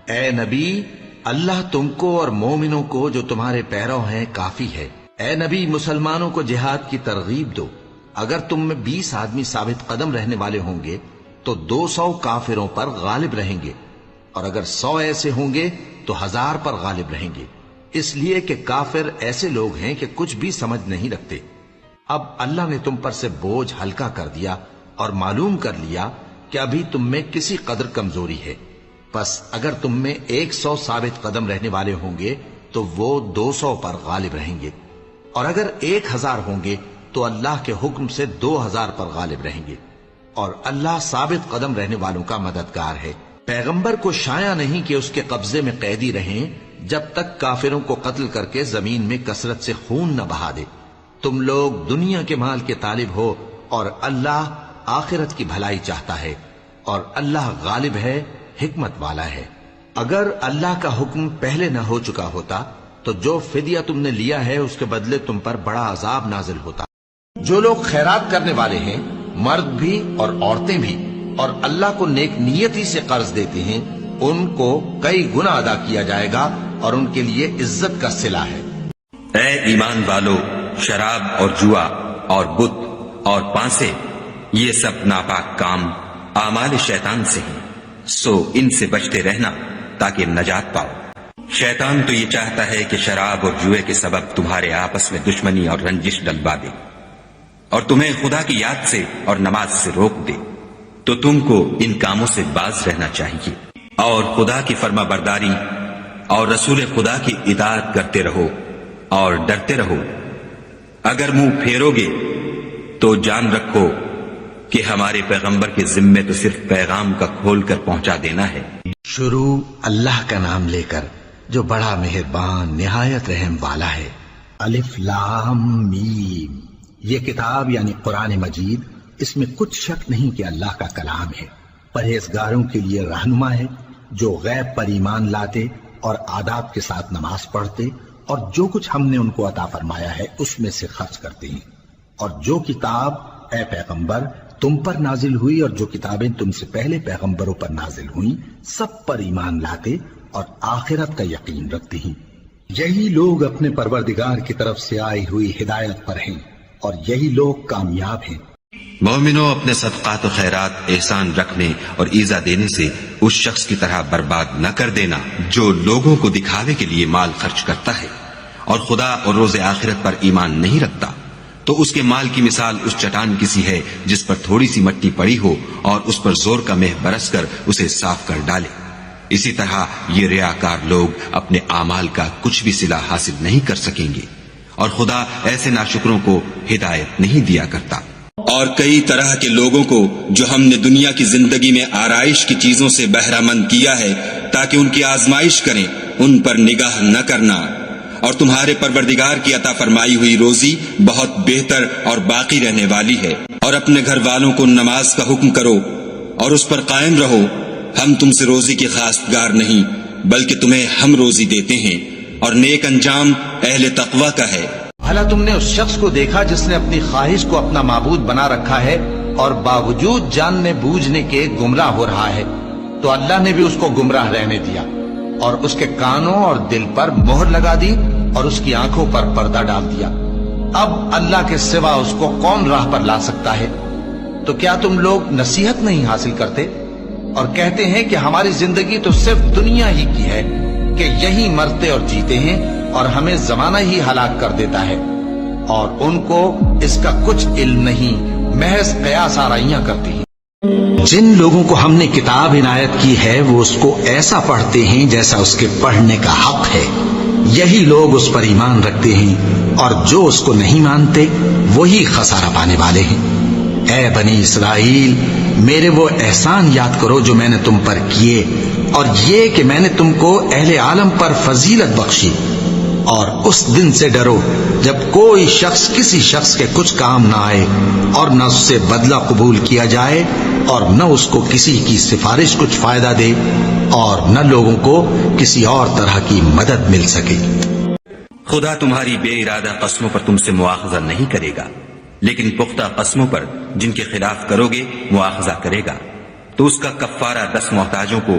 اے نبی، اللہ تم کو اور مومنوں کو جو تمہارے پیرو ہیں کافی ہے۔ اے نبی، مسلمانوں کو جہاد کی ترغیب دو۔ اگر تم میں 20 آدمی ثابت قدم رہنے والے ہوں گے تو 200 کافروں پر غالب رہیں گے، اور اگر 100 ایسے ہوں گے تو 1000 پر غالب رہیں گے، اس لیے کہ کافر ایسے لوگ ہیں کہ کچھ بھی سمجھ نہیں رکھتے۔ اب اللہ نے تم پر سے بوجھ ہلکا کر دیا اور معلوم کر لیا کہ ابھی تم میں کسی قدر کمزوری ہے، پس اگر تم میں 100 ثابت قدم رہنے والے ہوں گے تو وہ 200 پر غالب رہیں گے، اور اگر 1000 ہوں گے تو اللہ کے حکم سے 2000 پر غالب رہیں گے، اور اللہ ثابت قدم رہنے والوں کا مددگار ہے۔ پیغمبر کو شایع نہیں کہ اس کے قبضے میں قیدی رہیں جب تک کافروں کو قتل کر کے زمین میں کثرت سے خون نہ بہا دے۔ تم لوگ دنیا کے مال کے طالب ہو اور اللہ آخرت کی بھلائی چاہتا ہے، اور اللہ غالب ہے، حکمت والا ہے۔ اگر اللہ کا حکم پہلے نہ ہو چکا ہوتا تو جو فدیہ تم نے لیا ہے اس کے بدلے تم پر بڑا عذاب نازل ہوتا۔ جو لوگ خیرات کرنے والے ہیں، مرد بھی اور عورتیں بھی، اور اللہ کو نیک نیتی سے قرض دیتے ہیں، ان کو کئی گنا ادا کیا جائے گا اور ان کے لیے عزت کا صلہ ہے۔ اے ایمان والو، شراب اور جوا اور بت اور پانسے، یہ سب ناپاک کام اعمال شیطان سے ہیں، سو ان سے بچتے رہنا تاکہ نجات پاؤ۔ شیطان تو یہ چاہتا ہے کہ شراب اور جوئے کے سبب تمہارے آپس میں دشمنی اور رنجش ڈلوا دے، اور تمہیں خدا کی یاد سے اور نماز سے روک دے، تو تم کو ان کاموں سے باز رہنا چاہیے، اور خدا کی فرما برداری اور رسول خدا کی اطاعت کرتے رہو اور ڈرتے رہو۔ اگر منہ پھیرو گے تو جان رکھو کہ ہمارے پیغمبر کے ذمے تو صرف پیغام کا کھول کر پہنچا دینا ہے۔ شروع اللہ کا نام لے کر جو بڑا مہربان نہایت رحم والا ہے۔ الف لام میم، یہ کتاب یعنی قرآن مجید، اس میں کچھ شک نہیں کہ اللہ کا کلام ہے، پرہیزگاروں کے لیے رہنما ہے، جو غیب پر ایمان لاتے اور آداب کے ساتھ نماز پڑھتے اور جو کچھ ہم نے ان کو عطا فرمایا ہے اس میں سے خرچ کرتے ہیں، اور جو کتاب اے پیغمبر تم پر نازل ہوئی اور جو کتابیں تم سے پہلے پیغمبروں پر نازل ہوئیں سب پر ایمان لاتے اور آخرت کا یقین رکھتے ہیں۔ یہی لوگ اپنے پروردگار کی طرف سے آئی ہوئی ہدایت پر ہیں اور یہی لوگ کامیاب ہیں۔ مومنوں، اپنے صدقات و خیرات احسان رکھنے اور ایذا دینے سے اس شخص کی طرح برباد نہ کر دینا جو لوگوں کو دکھاوے کے لیے مال خرچ کرتا ہے اور خدا اور روز آخرت پر ایمان نہیں رکھتا، تو اس کے مال کی مثال اس چٹان کی سی ہے جس پر تھوڑی سی مٹی پڑی ہو اور اس پر زور کا مہ برس کر اسے صاف کر ڈالے۔ اسی طرح یہ ریاکار لوگ اپنے اعمال کا کچھ بھی صلہ حاصل نہیں کر سکیں گے، اور خدا ایسے ناشکروں کو ہدایت نہیں دیا کرتا۔ اور کئی طرح کے لوگوں کو جو ہم نے دنیا کی زندگی میں آرائش کی چیزوں سے بہرہ مند کیا ہے تاکہ ان کی آزمائش کریں، ان پر نگاہ نہ کرنا، اور تمہارے پروردگار کی عطا فرمائی ہوئی روزی بہت بہتر اور باقی رہنے والی ہے۔ اور اپنے گھر والوں کو نماز کا حکم کرو اور اس پر قائم رہو، ہم تم سے روزی کے خواستگار نہیں بلکہ تمہیں ہم روزی دیتے ہیں، اور نیک انجام اہل تقوی کا ہے۔ بھلا تم نے اس شخص کو دیکھا جس نے اپنی خواہش کو اپنا معبود بنا رکھا ہے اور باوجود جاننے بوجھنے کے گمراہ ہو رہا ہے؟ تو اللہ نے بھی اس کو گمراہ رہنے دیا اور اس کے کانوں اور دل پر مہر لگا دی اور اس کی آنکھوں پر پردہ ڈال دیا۔ اب اللہ کے سوا اس کو کون راہ پر لا سکتا ہے؟ تو کیا تم لوگ نصیحت نہیں حاصل کرتے اور کہتے ہیں کہ ہماری زندگی تو صرف دنیا ہی کی ہے، کہ یہی مرتے اور جیتے ہیں اور ہمیں زمانہ ہی ہلاک کر دیتا ہے، اور ان کو اس کا کچھ علم نہیں، محض قیاس آرائیاں کرتی ہیں۔ جن لوگوں کو ہم نے کتاب عنایت کی ہے وہ اس کو ایسا پڑھتے ہیں جیسا اس کے پڑھنے کا حق ہے، یہی لوگ اس پر ایمان رکھتے ہیں، اور جو اس کو نہیں مانتے وہی خسارہ پانے والے ہیں۔ اے بنی اسرائیل، میرے وہ احسان یاد کرو جو میں نے تم پر کیے، اور یہ کہ میں نے تم کو اہل عالم پر فضیلت بخشی، اور اس دن سے ڈرو جب کوئی شخص کسی شخص کے کچھ کام نہ آئے اور نہ اس سے بدلہ قبول کیا جائے اور نہ اس کو کسی کی سفارش کچھ فائدہ دے اور نہ لوگوں کو کسی اور طرح کی مدد مل سکے۔ خدا تمہاری بے ارادہ قسموں پر تم سے مواخذہ نہیں کرے گا، لیکن پختہ قسموں پر جن کے خلاف کرو گے مواخذہ کرے گا، تو اس کا کفارہ 10 محتاجوں کو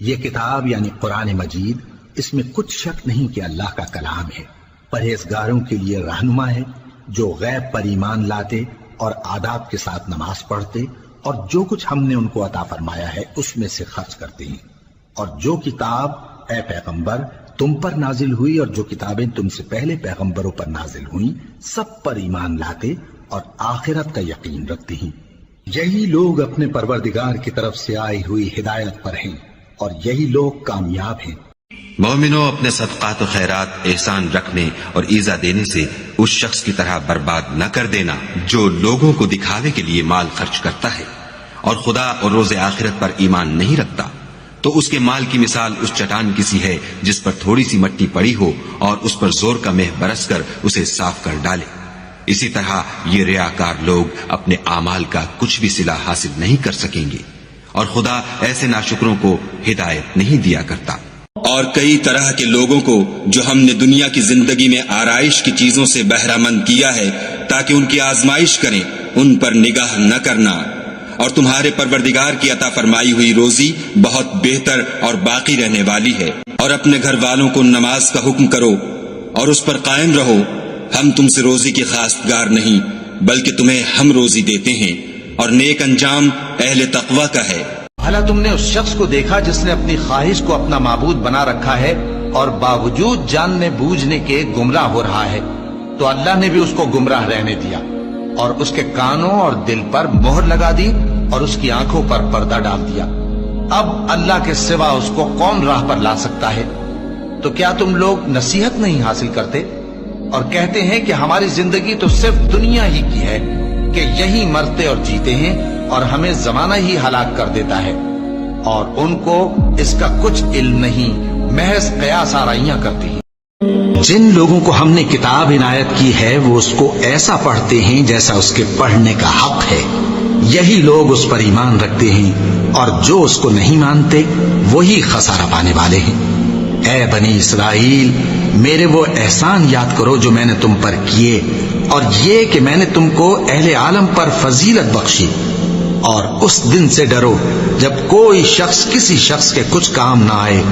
یہ کتاب یعنی قرآن مجید، اس میں کچھ شک نہیں کہ اللہ کا کلام ہے، پرہیزگاروں کے لیے رہنما ہے جو غیب پر ایمان لاتے اور آداب کے ساتھ نماز پڑھتے اور جو کچھ ہم نے ان کو عطا فرمایا ہے اس میں سے خرچ کرتے ہیں، اور جو کتاب اے پیغمبر تم پر نازل ہوئی اور جو کتابیں تم سے پہلے پیغمبروں پر نازل ہوئیں سب پر ایمان لاتے اور آخرت کا یقین رکھتے ہیں۔ یہی لوگ اپنے پروردگار کی طرف سے آئی ہوئی ہدایت پر ہیں اور یہی لوگ کامیاب ہیں۔ مومنوں، اپنے صدقات و خیرات احسان رکھنے اور ایذا دینے سے اس شخص کی طرح برباد نہ کر دینا جو لوگوں کو دکھاوے کے لیے مال خرچ کرتا ہے اور خدا اور روز آخرت پر ایمان نہیں رکھتا، تو اس کے مال کی مثال اس چٹان کی سی ہے جس پر تھوڑی سی مٹی پڑی ہو اور اس پر زور کا مہ برس کر اسے صاف کر ڈالے۔ اسی طرح یہ ریاکار لوگ اپنے اعمال کا کچھ بھی صلہ حاصل نہیں کر سکیں گے، اور خدا ایسے ناشکروں کو ہدایت نہیں دیا کرتا۔ اور کئی طرح کے لوگوں کو جو ہم نے دنیا کی زندگی میں آرائش کی چیزوں سے بہرہ مند کیا ہے تاکہ ان کی آزمائش کریں، ان پر نگاہ نہ کرنا، اور تمہارے پروردگار کی عطا فرمائی ہوئی روزی بہت بہتر اور باقی رہنے والی ہے۔ اور اپنے گھر والوں کو نماز کا حکم کرو اور اس پر قائم رہو، ہم تم سے روزی کی خواستگار نہیں بلکہ تمہیں ہم روزی دیتے ہیں، اور نیک انجام اہل تقوی کا ہے۔ بھلا تم نے اس شخص کو دیکھا جس نے اپنی خواہش کو اپنا معبود بنا رکھا ہے اور باوجود جاننے بوجھنے کے گمراہ ہو رہا ہے؟ تو اللہ نے بھی اس کو گمراہ رہنے دیا اور اس کے کانوں اور دل پر مہر لگا دی اور اس کی آنکھوں پر پردہ ڈال دیا۔ اب اللہ کے سوا اس کو کون راہ پر لا سکتا ہے؟ تو کیا تم لوگ نصیحت نہیں حاصل کرتے اور کہتے ہیں کہ ہماری زندگی تو صرف دنیا ہی کی ہے، کہ یہی مرتے اور جیتے ہیں اور ہمیں زمانہ ہی ہلاک کر دیتا ہے، اور ان کو اس کا کچھ علم نہیں، محض قیاس آرائیاں کرتی ہیں۔ جن لوگوں کو ہم نے کتاب عنایت کی ہے وہ اس کو ایسا پڑھتے ہیں جیسا اس کے پڑھنے کا حق ہے، یہی لوگ اس پر ایمان رکھتے ہیں، اور جو اس کو نہیں مانتے وہی خسارہ پانے والے ہیں۔ اے بنی اسرائیل، میرے وہ احسان یاد کرو جو میں نے تم پر کیے، اور یہ کہ میں نے تم کو اہل عالم پر فضیلت بخشی، اور اس دن سے ڈرو جب کوئی شخص کسی شخص کے کچھ کام نہ آئے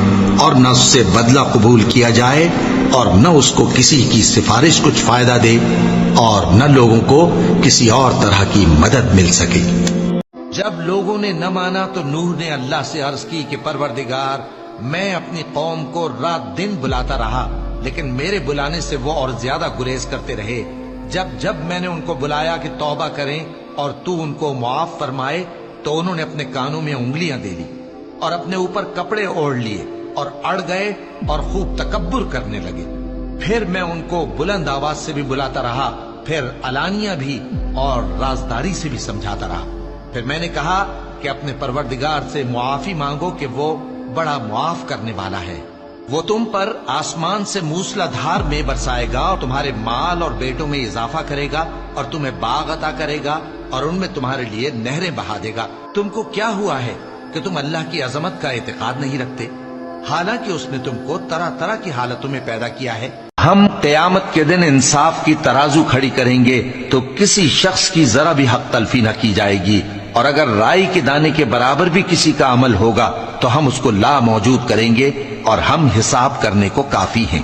اور نہ اس سے بدلہ قبول کیا جائے اور نہ اس کو کسی کی سفارش کچھ فائدہ دے اور نہ لوگوں کو کسی اور طرح کی مدد مل سکے۔ جب لوگوں نے نہ مانا تو نوح نے اللہ سے عرض کی کہ پروردگار، میں اپنی قوم کو رات دن بلاتا رہا لیکن میرے بلانے سے وہ اور زیادہ گریز کرتے رہے۔ جب میں نے ان کو بلایا کہ توبہ کریں اور تو ان کو معاف فرمائے تو انہوں نے اپنے کانوں میں انگلیاں دے لی اور اپنے اوپر کپڑے اوڑھ لیے اور اڑ گئے اور خوب تکبر کرنے لگے۔ پھر میں ان کو بلند آواز سے بھی بلاتا رہا، پھر علانیہ بھی اور رازداری سے بھی سمجھاتا رہا۔ پھر میں نے کہا کہ اپنے پروردگار سے معافی مانگو کہ وہ بڑا معاف کرنے والا ہے، وہ تم پر آسمان سے موسلا دھار میں برسائے گا اور تمہارے مال اور بیٹوں میں اضافہ کرے گا اور تمہیں باغ عطا کرے گا اور ان میں تمہارے لیے نہریں بہا دے گا۔ تم کو کیا ہوا ہے کہ تم اللہ کی عظمت کا اعتقاد نہیں رکھتے، حالانکہ اس نے تم کو طرح طرح کی حالتوں میں پیدا کیا ہے۔ ہم قیامت کے دن انصاف کی ترازو کھڑی کریں گے تو کسی شخص کی ذرا بھی حق تلفی نہ کی جائے گی، اور اگر رائی کے دانے کے برابر بھی کسی کا عمل ہوگا تو ہم اس کو لا موجود کریں گے اور ہم حساب کرنے کو کافی ہیں۔